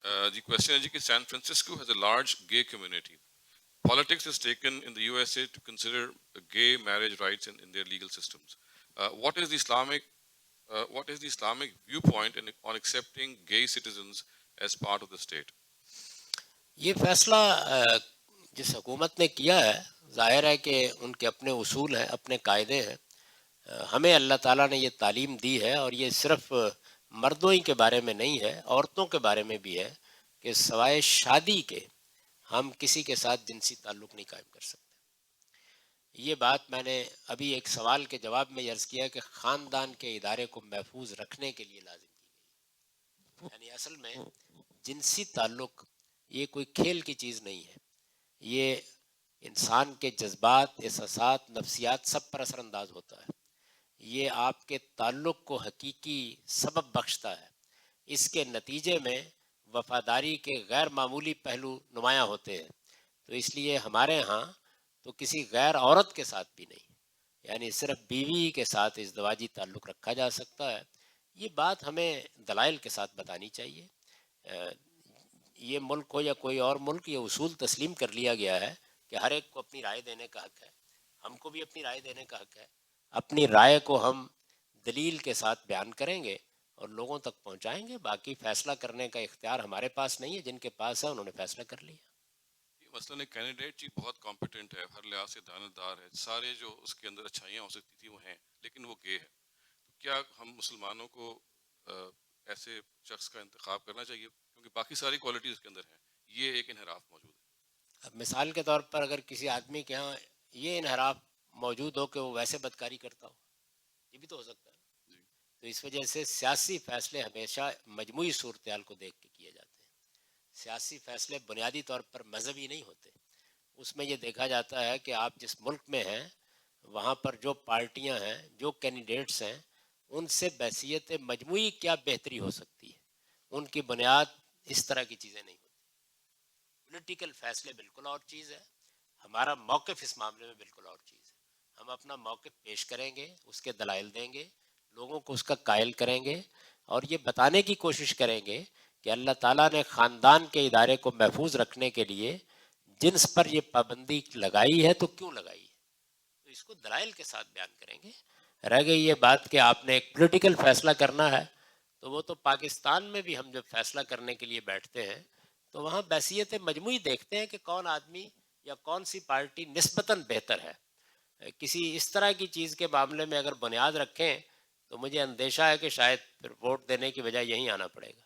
The question is that San Francisco has a large gay community. Politics has taken in the USA to consider gay marriage rights in their legal systems. What is the Islamic viewpoint on accepting gay citizens as part of the state? یہ فیصلہ جس حکومت نے کیا ہے ظاہر ہے کہ ان کے اپنے اصول ہیں، اپنے قاعدے ہیں. ہمیں اللہ تعالیٰ نے یہ تعلیم دی ہے اور یہ صرف مردوں ہی کے بارے میں نہیں ہے، عورتوں کے بارے میں بھی ہے کہ سوائے شادی کے ہم کسی کے ساتھ جنسی تعلق نہیں قائم کر سکتے. یہ بات میں نے ابھی ایک سوال کے جواب میں عرض کیا کہ خاندان کے ادارے کو محفوظ رکھنے کے لیے لازم کی گئی. یعنی اصل میں جنسی تعلق یہ کوئی کھیل کی چیز نہیں ہے، یہ انسان کے جذبات، احساسات، نفسیات سب پر اثر انداز ہوتا ہے. یہ آپ کے تعلق کو حقیقی سبب بخشتا ہے. اس کے نتیجے میں وفاداری کے غیر معمولی پہلو نمایاں ہوتے ہیں. تو اس لیے ہمارے ہاں تو کسی غیر عورت کے ساتھ بھی نہیں، یعنی صرف بیوی کے ساتھ ازدواجی تعلق رکھا جا سکتا ہے. یہ بات ہمیں دلائل کے ساتھ بتانی چاہیے. یہ ملک ہو یا کوئی اور ملک، یہ اصول تسلیم کر لیا گیا ہے کہ ہر ایک کو اپنی رائے دینے کا حق ہے. ہم کو بھی اپنی رائے دینے کا حق ہے. اپنی رائے کو ہم دلیل کے ساتھ بیان کریں گے اور لوگوں تک پہنچائیں گے. باقی فیصلہ کرنے کا اختیار ہمارے پاس نہیں ہے، جن کے پاس ہے انہوں نے فیصلہ کر لیا. مثلاً ایک کینڈیڈیٹ جی بہت کمپیٹنٹ ہے، ہر لحاظ سے دانشور ہے، سارے جو اس کے اندر اچھائیاں ہو سکتی تھیں وہ ہیں، لیکن وہ گے ہے. تو کیا ہم مسلمانوں کو ایسے شخص کا انتخاب کرنا چاہیے کیونکہ باقی ساری کوالٹیز اس کے اندر ہیں؟ یہ ایک انحراف موجود ہے. اب مثال کے طور پر اگر کسی آدمی کے ہاں یہ انحراف موجود ہو کہ وہ ویسے بدکاری کرتا ہو، یہ بھی تو ہو سکتا ہے. جی. تو اس وجہ سے سیاسی فیصلے ہمیشہ مجموعی صورتحال کو دیکھ کے کیے جاتے ہیں. سیاسی فیصلے بنیادی طور پر مذہبی نہیں ہوتے. اس میں یہ دیکھا جاتا ہے کہ آپ جس ملک میں ہیں وہاں پر جو پارٹیاں ہیں، جو کینڈیڈیٹس ہیں، ان سے بحثیت مجموعی کیا بہتری ہو سکتی ہے. ان کی بنیاد اس طرح کی چیزیں نہیں ہوتی. پولیٹیکل فیصلے بالکل اور چیز ہے، ہمارا موقف اس معاملے میں بالکل اور چیز ہے. ہم اپنا موقف پیش کریں گے، اس کے دلائل دیں گے، لوگوں کو اس کا قائل کریں گے اور یہ بتانے کی کوشش کریں گے کہ اللہ تعالیٰ نے خاندان کے ادارے کو محفوظ رکھنے کے لیے جنس پر یہ پابندی لگائی ہے تو کیوں لگائی ہے. تو اس کو دلائل کے ساتھ بیان کریں گے. رہ گئی یہ بات کہ آپ نے ایک پولیٹیکل فیصلہ کرنا ہے، تو وہ تو پاکستان میں بھی ہم جب فیصلہ کرنے کے لیے بیٹھتے ہیں تو وہاں بحثیت مجموعی دیکھتے ہیں کہ کون آدمی یا کون سی پارٹی نسبتاً بہتر ہے. کسی اس طرح کی چیز کے معاملے میں اگر بنیاد رکھیں تو مجھے اندیشہ ہے کہ شاید پھر ووٹ دینے کی بجائے یہیں آنا پڑے گا.